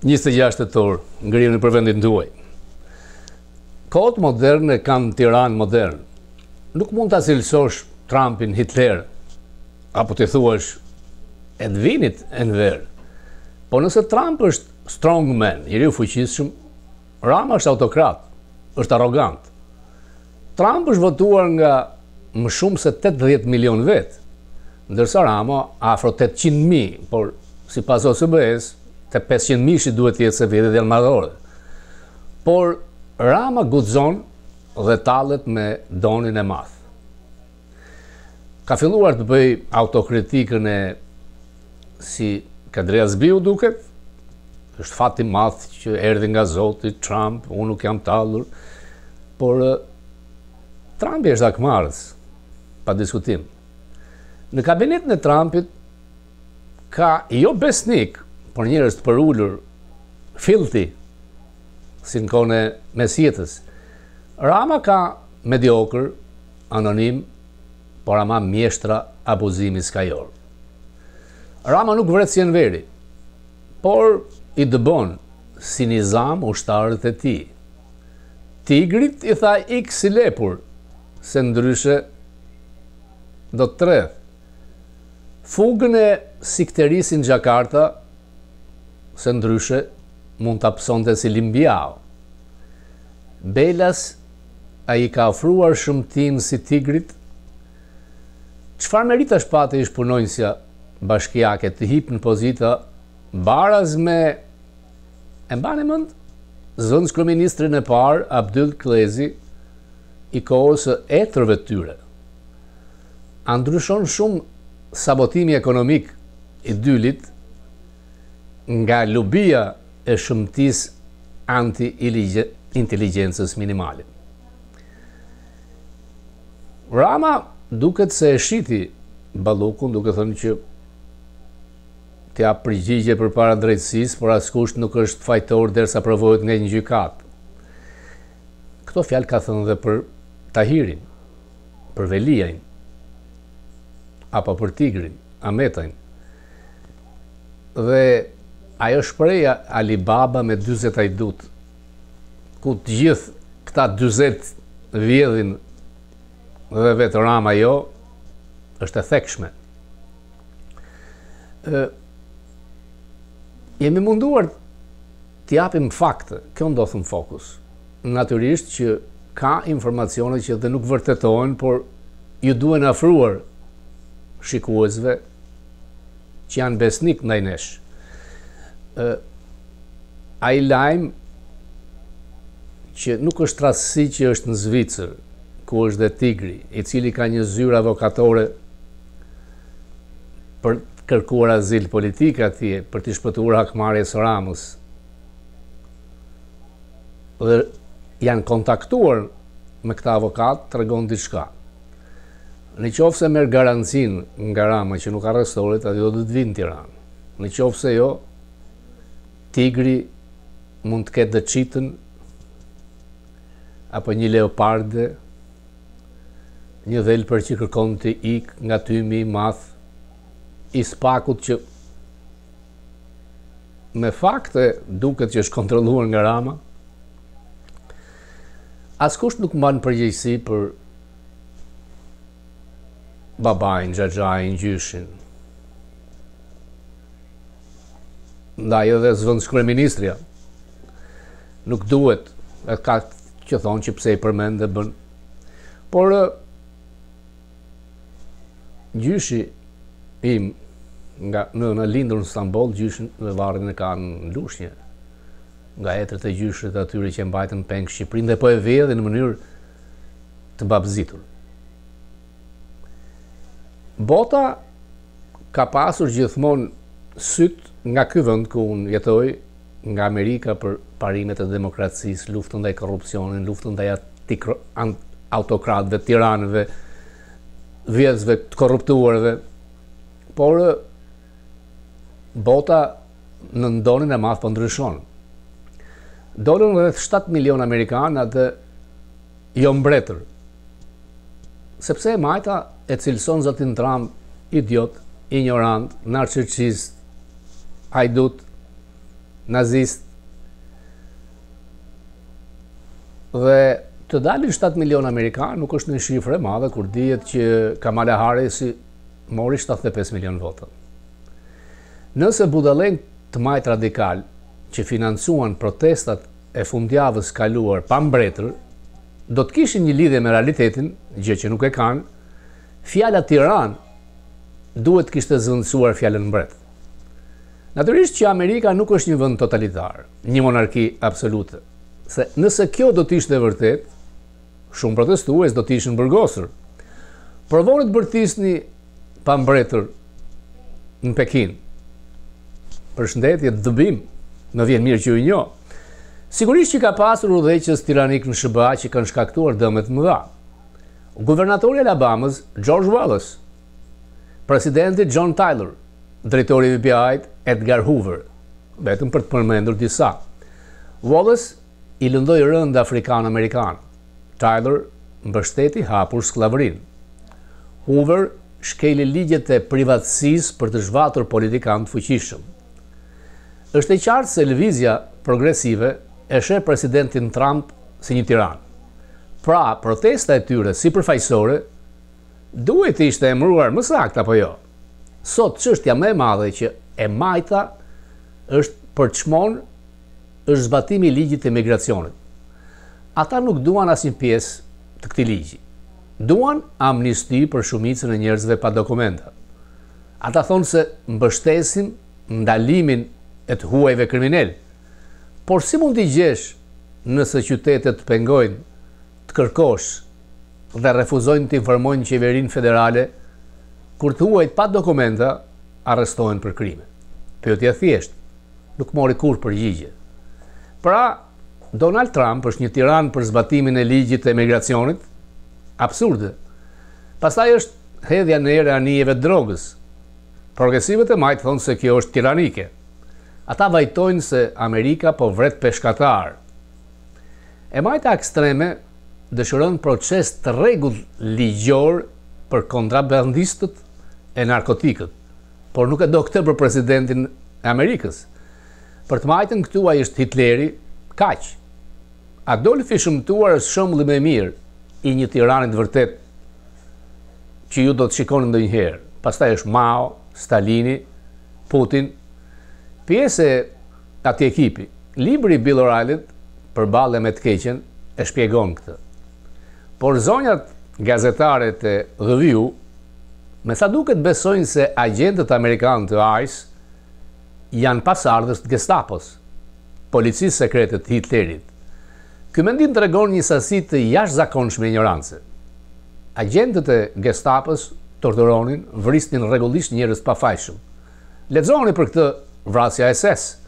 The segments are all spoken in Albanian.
26 tetor, ngrirën për vendin tuaj. Kohët moderne kanë Tiranë modern. Nuk mund ta cilësosh Trumpin Hitler, apo të thuash Edvinit Enver. Po nëse Trump është strongman, njeriu fuqishëm, Rama është autokrat, është arrogant. Trump është votuar nga më shumë se 80 milion vetë, ndërsa Rama afro 800.000, por sipas OSBE-s, te 500.000 duhet të jetë se vjedhjet janë madhore. Por Rama guxon dhe tallet me donin e madh. Ka filluar të bëj autokritikën e si Kadrea Zbiu duket, është fat i madh që erdhi nga Zoti Trump, unë nuk jam tallur, por Trumpi është akmarrës, pa diskutim. Në kabinetin e Trumpit ka jo besnik, por njerëz të përulur, filti, si në kohën e mesjetës. Rama ka mediokër, anonim, por ama mjeshtra abuzimi skajor. Rama nuk vret si Enveri, por i dëbon si nizam ushtarët e tij. Tigrit i tha ik si lepur, se ndryshe do të tredh. Fugën e sikterisin Gjakarta, se ndryshe mund të apsonte si Limbiao. Belas a i ka ofruar shëmtim si tigrit. Çfarë meritash pati ish punonjësja bashkiake të hip në pozita baraz me, e mbani mend, zëvendës kryeministrin e parë Abdyl Klezi i kohës së etërve të tyre. A ndryshon shumë sabotimi ekonomik i dylit nga lubia e shëmtis anti-inteligjencës minimale. Rama duket se e shiti ballukun, duke thënë që t'ja përgjigje përpara drejtësisë, por askush nuk është fajtor derisa provohet nga një gjykat. Këto fjalë ka thënë dhe për Tahirin, për Veliajn, apo për Tigrin, Ametajn. Dhe ajo shpreha Alibaba me 40 ajdut, ku të gjithë këta 40 vjedhin dhe vetë Rama jo, është e thekshme. Jemi munduar të japim fakte, kjo ndodh në Fokus. Natyrisht që ka informacione që dhe nuk vërtetohen, por ju duhen afruar shikuesve që janë besnik ndaj nesh. Ai lajm që nuk është rastësi që është në Zvicër, ku është dhe Tigri, i cili ka një zyrë avokatore për kërkuar azil politik atje, për të shpëtuar hakmarrjes së Ramës. Dhe janë kontaktuar me këta avokat, tregon diçka. Në qoftë se merr garancinë nga Rama që nuk arrestohet, aty do të vinë në Tiranë. Në qoftë se jo, Tigri mund të ketë dëçitën apo një leoparde, një dhelpër që kërkon të ik nga tymi i madh i spakut që me fakte duket që është kontrolluar nga Rama. Askush nuk mban përgjegjësi për babain, xhaxhain, gjyshin. Ndaj edhe zëvendës kryeministrja nuk duhet, e ka që thonë që pse i përmend dhe bën. Por gjyshi im në lindur në Stamboll, gjyshin dhe varrin e ka në Lushnjë, nga etret e gjyshit atyre që mbajtën peng Shqipërinë dhe po e vjedhin në mënyrë të babzitur. Bota ka pasur gjithmonë syt nga ky vend ku unë jetoj, nga Amerika për parimet e demokracisë, luftën ndaj korrupsionit, luftën ndaj autokratëve, tiranëve, vjedhësve të korruptuarve. Por bota në ndonin e madh po ndryshon. Dolën rreth 7 milion amerikanë atë jo mbretër. Sepse e majta e cilëson zotin Trump idiot, ignorant, narcisist, hajdut, nazist, dhe të dalin 7 milion Amerikanë nuk është një shifre madhe kur dihet që Kamala Harris mori 75 milion vota. Nëse budallënjtë të majt radikal që financuan protestat e fundjavës kaluar pa mbretër, do të kishin një lidhje me realitetin, gjë që nuk e kanë, fjala Tiranë duhet kishte zëvendësuar fjalën mbret. Natyrisht që Amerika nuk është një vend totalitar, një monarki absolute, se nëse kjo do të ishte vërtet, shumë protestues do të ishin burgosur. Provoni të bërtisni pa mbretër në Pekin. Përshëndetje, dëbim, më vjen mirë që ju njoh. Sigurisht që ka pasur udhëheqës tiranik në SBA që kanë shkaktuar dëme të mëdha. Guvernatori i Alabamës, George Wallace, presidenti John Tyler, drejtori i FBI-t Edgar Hoover, vetëm për të përmendur disa. Wallace i lëndoi rënd afrikan-amerikan. Tyler mbështeti hapur skllavërinë. Hoover shkeli ligjet e privatësisë për të zhvatur politikanë të fuqishëm. Është e qartë se lëvizja progresive e sheh presidentin Trump si një tiran. Pra, protesta e tyre sipërfaqësore duhet të ishte emëruar më saktë apo jo. Sot çështja më e madhe që e majta është për çmon është zbatimi i ligjit të migracionit. Ata nuk duan asnjë pjesë të këtij ligji. Duan amnisti për shumicën e njerëzve pa dokumenta. Ata thonë se mbështesin ndalimin e të huajve kriminal. Por si mund t'i gjesh nëse qytetet të pengojnë, të kërkosh dhe refuzojnë të informojnë qeverinë federale, kur të huajt pa dokumenta arrestohen për krime? Pyetja thjesht, nuk mori kur përgjigje. Pra, Donald Trump është një tiran për zbatimin e ligjit të emigracionit? Absurde. Pastaj është hedhja në erë e anijeve të drogës. Progresivët e majtë thonë se kjo është tiranike. Ata vajtojnë se Amerika po vret peshkatar. E majta ekstreme dëshiron proces të rregull ligjor për kontrabandistët e narkotikët, por nuk e do këtë për presidentin e Amerikës. Për të majtën këtu ai është Hitleri, kaq. Adolf i shëmtuar është shembulli më i mirë i një tiranit vërtet që ju do të shikoni ndonjëherë. Pastaj është Mao, Stalini, Putin, pjesë e atij ekipi. Libri i Bill O'Reillyt përballë me të keqen e shpjegon këtë. Por zonjat gazetare të The View me sa duket besojnë se agentët amerikanë të ICE janë pasardhës të Gestapos, policisë sekrete të Hitlerit. Ky mendim tregon një sasi të jashtëzakonshme ignorance. Agentët e Gestapos torturonin, vrisnin rregullisht njerëz të pafajshëm. Lexoni për këtë vrasja SS,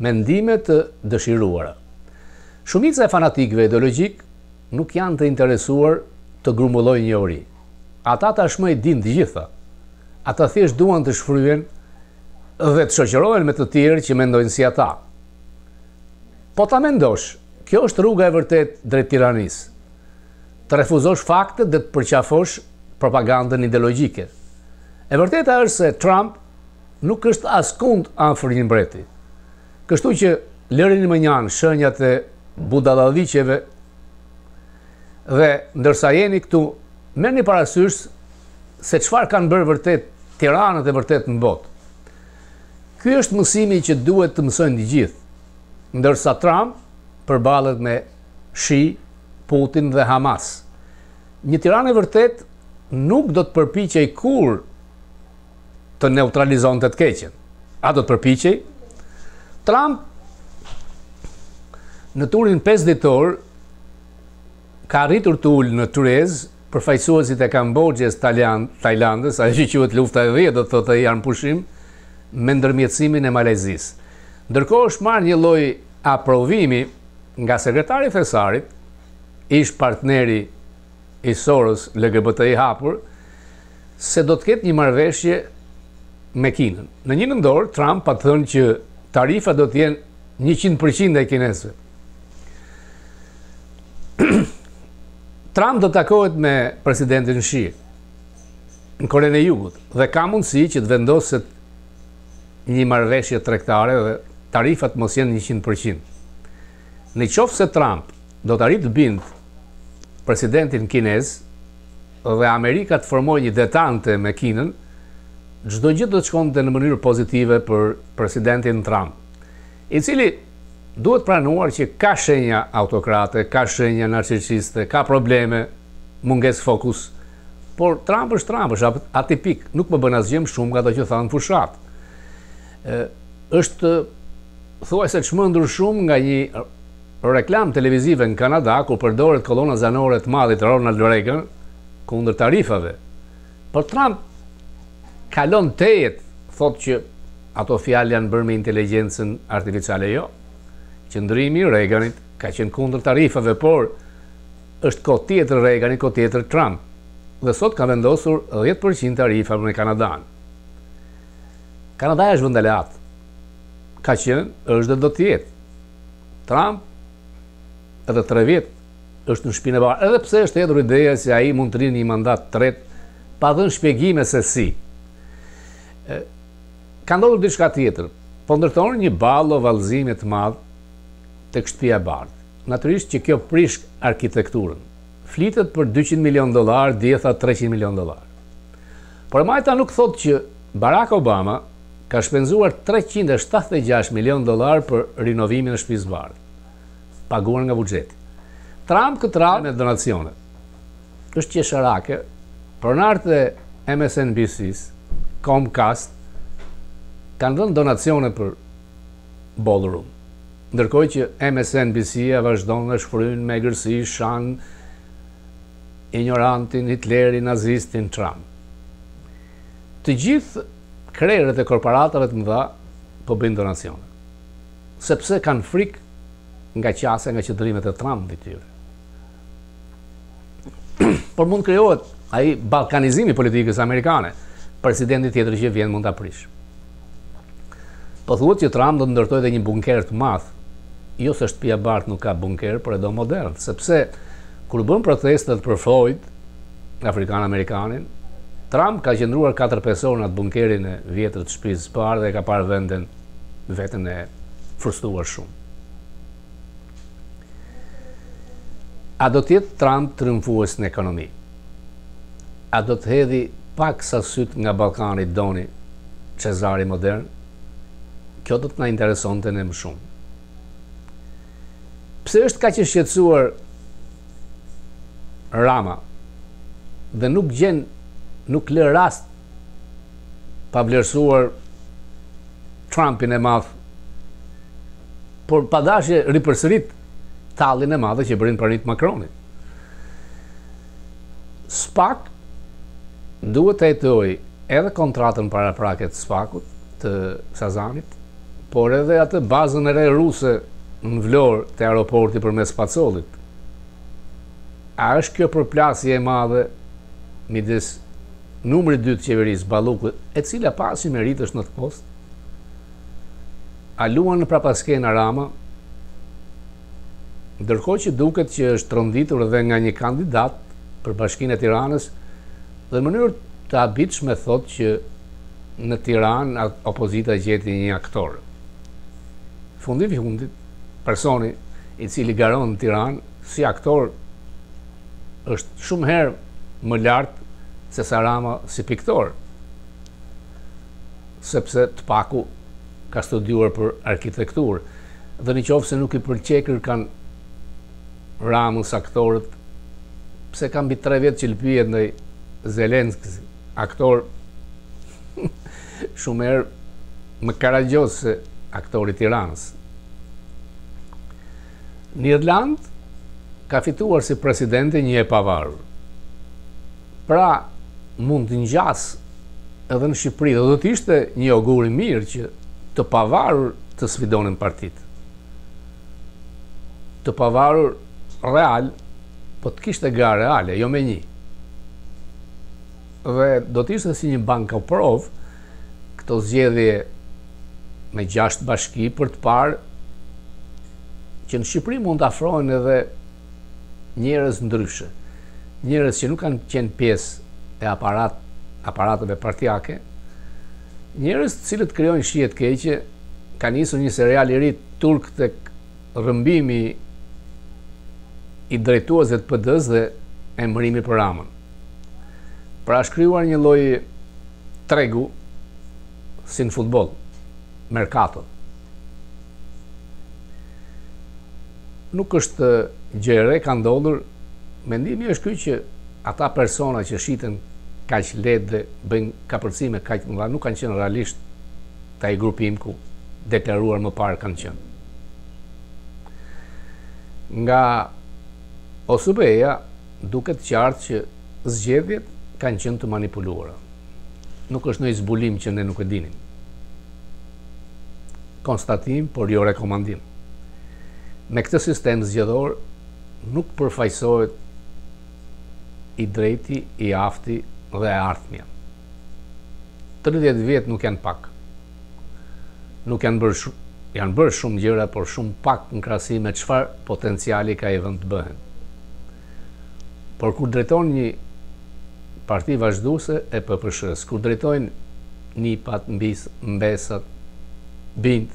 mendime të dëshiruara. Shumica e fanatikëve ideologjik nuk janë të interesuar të grumullojnë një ori. Ata tashmë i dinë të gjitha. Ata thjesht duan të shfryen dhe të shoqërohen me të tjerë që mendojnë si ata. Po ta mendosh, kjo është rruga e vërtet drejt tiranisë. Të refuzosh faktet dhe të përqafosh propagandën ideologjike. E vërteta është se Trump nuk është askund afër një mbreti. Kështu që lërini më njanë shenjat e budalladhiqeve dhe ndërsa jeni këtu, merrni parasysh se çfarë kanë bërë vërtet tiranët e vërtet në botë. Ky është mësimi që duhet të mësojnë të gjithë, ndërsa Trump përballet me Shi, Putin dhe Hamas. Një tiran e vërtet nuk do të përpiqej kur të neutralizonte të keqen. A do të përpiqej? Trump në turin 5 ditor ka arritur të ulë në Turez përfaqësuesit e Kambodhës, Tajlandës, ajo që quhet lufta e 10, do të thotë janë pushim me ndërmjetësimin e Malezisë. Ndërkohë është marrë një lloj aprovimi nga sekretari i Thesarit, ish partneri i Soros LGBTI hapur, se do të ketë një marrëveshje me Kinën. Në një nëndor, Trump pa thënë që tarifa do të jenë 100% e kinesëve. Trump do të takohet me presidentin Xi në Korenë e Jugut dhe ka mundësi që të vendoset një marrëveshje tregtare dhe tarifat mos jenë 100%. Në qoftë se Trump do të arrijë të bindë presidentin kinez dhe Amerika të formojë një detante me Kinën, çdo gjë do të shkonte në mënyrë pozitive për presidentin Trump, i cili duhet pranuar që ka shenja autokrate, ka shenja narcisiste, ka probleme, mungesë fokus, por Trump është atipik, nuk më bën asgjë më shumë nga ato që thanë fushat. Është thuajse çmendur shumë nga një reklam televizive në Kanada, ku përdoret kolona zanore të madhit Ronald Reagan kundër tarifave. Por Trump kalon tejet, thotë që ato fjalë janë bërë me inteligjencën artificiale, jo. Qëndrimi i Reaganit ka qenë kundër tarifave, por është kohë tjetër Reagani, kohë tjetër Trump. Dhe sot ka vendosur 10% tarifa në Kanadan. Kanada është vend aleat. Ka qenë, është dhe do të jetë. Trump edhe 3 vjet është në shpinë e bardhë, edhe pse është hedhur ideja se ai mund të rinë një mandat të tretë, pa dhënë shpjegime se si. Ka ndodhur diçka tjetër, po ndërton një ballo vallëzimi të madh tek shtëpia e bardhë. Natyrisht që kjo prish arkitekturën. Flitet për $200 milion, djetha $300 milion. Por Majta nuk thot që Barack Obama ka shpenzuar $376 milion për rinovimin e shtëpisë së bardhë, paguar nga buxheti. Trump këtë radhë me donacione. Është qesharake, pronarët e MSNBC-s, Comcast, kanë dhënë donacione për ballroom. Ndërkohë që MSNBC-a vazhdon të shfryjnë me egërsi, shan ignorantin, Hitlerin, nazistin, Trump. Të gjithë krerët e korporatave të mëdha po bëjnë donacione, sepse kanë frikë nga qasja, nga qëndrimet e Trump të tyre. Por mund krijohet ai ballkanizimi i politikës amerikane. Presidenti tjetër që vjen mund ta prish. Po thuhet që Trump do të ndërtojë edhe një bunker të madh. Jo se shtëpia e bardhë nuk ka bunker, por e do modern, sepse kur bën protestat për Floyd, afrikan-amerikanin, Trump ka qëndruar 4-5 orë në atë bunkerin e vjetër të shtëpisë së bardhë dhe ka parë veten e frustruar shumë. A do të jetë Trump triumfues në ekonomi? A do të hedhi pak sa syt nga Ballkani doni Cezari modern? Kjo do të na interesonte ne më shumë. Pse është kaq i shqetësuar Rama dhe nuk lë rast pa vlerësuar Trumpin e madh, por pa dashje ripërsërit tallin e madh që bërin pranit Macronit. SPAC duhet të hetojë edhe kontratën paraprake të SPAC-ut të Sazanit, por edhe atë bazën e re ruse në Vlorë të aeroporti përmes Pacollit. A është kjo përplasje e madhe midis numri 2 të qeverisë Ballukut, e cila pasi merit është në të post? A luan në prapaskena Rama, ndërkohë që duket që është tronditur edhe nga një kandidat për Bashkinë e Tiranës, dhe në mënyrë të habitshme thotë që në Tiranë opozita gjeti një aktor. Fundit, personi i cili garon në Tiranë si aktor është shumë herë më lartë se sa Rama si piktor, sepse të paku ka studiuar për arkitekturë, dhe në qoftë se nuk i përqekër kanë Ramës aktorët, pse kanë mbi 3 vjetë që lëpijet në Zelenski, aktor shumë herë më karagjos se aktori Tiranës. Në Irland ka fituar si presidenti një e pavarur. Pra mund të ngjas edhe në Shqipëri, dhe do të ishte një augur i mirë që të pavarur të sfidonin partitë. Të pavarur real, po të kishte ga reale, jo me një. Dhe do të ishte si një bankoprov këto zgjedhje me 6 bashki për të parë që në Shqipëri mund të afrohen edhe njerëz ndryshe, njerëz që nuk kanë qenë pjesë e aparateve partijake, njerëz të cilët krijojnë shije të keqe, ka nisur një serial i ri turk tek rrëmbimi i drejtuesve të PD-s dhe emërimi për Ramën. Pra shkryuar një lloj tregu si në futboll, merkato. Nuk është gjë e re, ka ndodhur. Mendimi është ky që ata persona që shiten kaq lehtë dhe bëjnë kapërcime kaq të mëdha nuk kanë qenë realisht taj grupim ku deklaruar më parë kanë qenë. Nga OSBE-ja duket qartë që zgjedhjet kanë qenë të manipuluara. Nuk është ndonjë zbulim që ne nuk e dinim. Konstatim, por jo rekomandim. Me këtë sistem zgjedhor nuk përfaqësohet i drejti, i afti dhe e ardhmja. 30 vjet nuk janë pak. Nuk janë bërë shumë gjëra, por shumë pak në krahasim me çfarë potenciali ka i vend të bëhen. Por kur drejton një parti vazhduese e PPSH-s, kur drejtojnë nipat, mbesat, bind,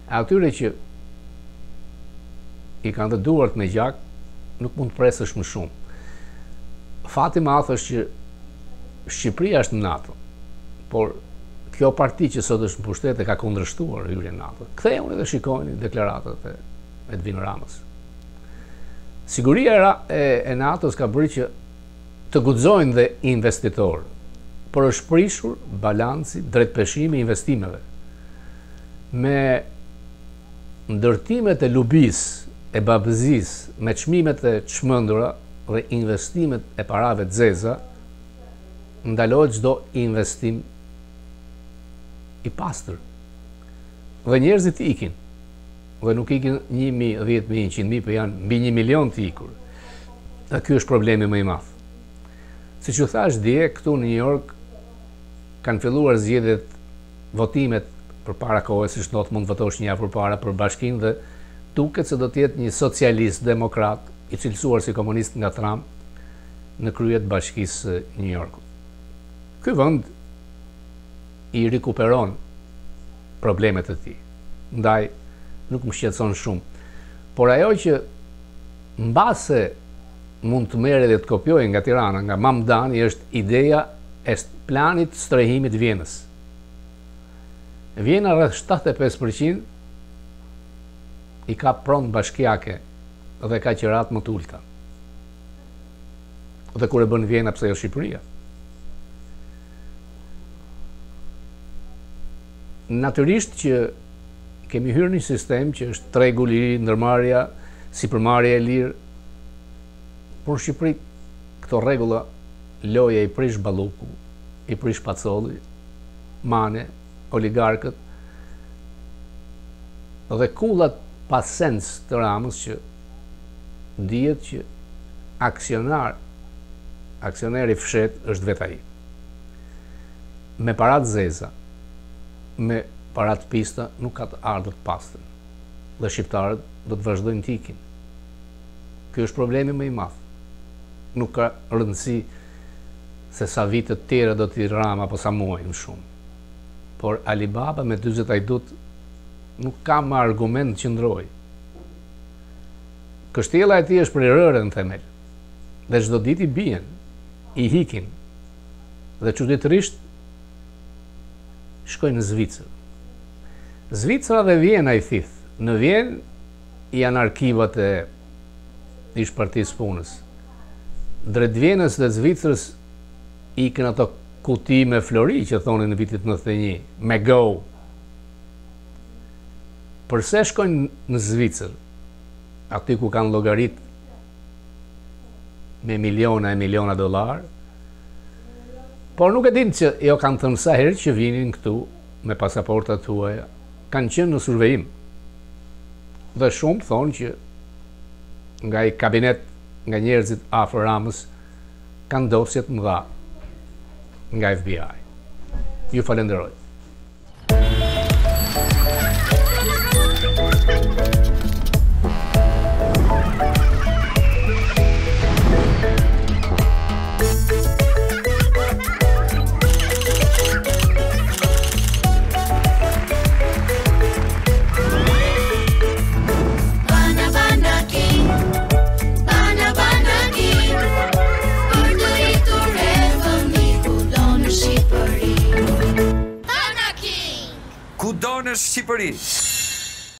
atyre që i kanë të duart me gjak, nuk mund të presësh më shumë. Fati madh është që Shqipëria është në NATO, por kjo parti që sot është në pushtet e ka kundërshtuar hyrjen në NATO. Kthehuni dhe shikojeni deklaratat e Edvin Ramës. Siguria e NATO-s ka bërë që të guxojnë dhe investitorë, por është prishur balanci drejt peshimi i investimeve. Me ndërtimet e lubis, e babëzis, me çmimet e çmendura dhe investimet e parave të zeza, ndalohet çdo investim i pastër. Dhe njerëzit ikin. Dhe nuk ikin 1.000, 10.000, 100.000, për janë mbi 1 milion të ikur. Dhe ky është problemi më i madh. Siç u thash dje, këtu në New York kanë filluar zgjedhjet, votimet përpara kohës, siç not mund votosh një javë përpara për bashkinë dhe duket se do të jetë një socialist demokrat i cilësuar si komunist nga Trump në krye të bashkisë New Yorkut. Ky vend i rikuperon problemet e tij. Ndaj nuk më shqetëson shumë. Por ajo që mbase mund të merret dhe të kopjojë nga Tirana, nga Mamdani, është ideja e planit strehimit Vjenës. Vjena rreth 75% i ka pronë bashkiake dhe ka qerat më të ulta. Dhe kur e bën Vjena, pse jo Shqipëria? Natyrisht që kemi hyrë një sistem që është tregu i liri, ndërmarrja, sipërmarrja e lirë, por në Shqipëri këto rregulla loja i prish balluku, i prish pacolli, mane, oligarkët dhe kullat pasens të Ramës që dihet që aksioneri fshet është vetë ai. Me parat zeza, me parat pista nuk ka të ardhur të pastër. Dhe shqiptarët do të vazhdojnë të ikin. Ky është problemi më i madh. Nuk ka rëndësi se sa vite të tjera do t'i Rama apo sa muaj më shumë. Por Alibaba me 40 ajdut nuk ka më argument të qëndroj. Kështjella e tij është për rërë në themel. Dhe çdo ditë i bien, i hikin. Dhe çuditërisht shkojnë në Zvicër. Zvicra dhe Vjena i thith. Në Vjenë janë arkivat e ish partisë punës. Drejt Vjenës dhe Zvicrës ikën ato kuti me flori që thonin në vitit 91, me go. Përse shkojnë në Zvicër, aty ku kanë llogarit me miliona e miliona dollar, por nuk e din që jo kanë thënë sa herë që vinin këtu me pasaportat tuaja, kanë qenë në survejim. Dhe shumë thonë që nga i kabinet, nga njerëzit afër Ramës, kanë dosjet mëdha nga FBI. Ju falenderoj. në Shqipëri.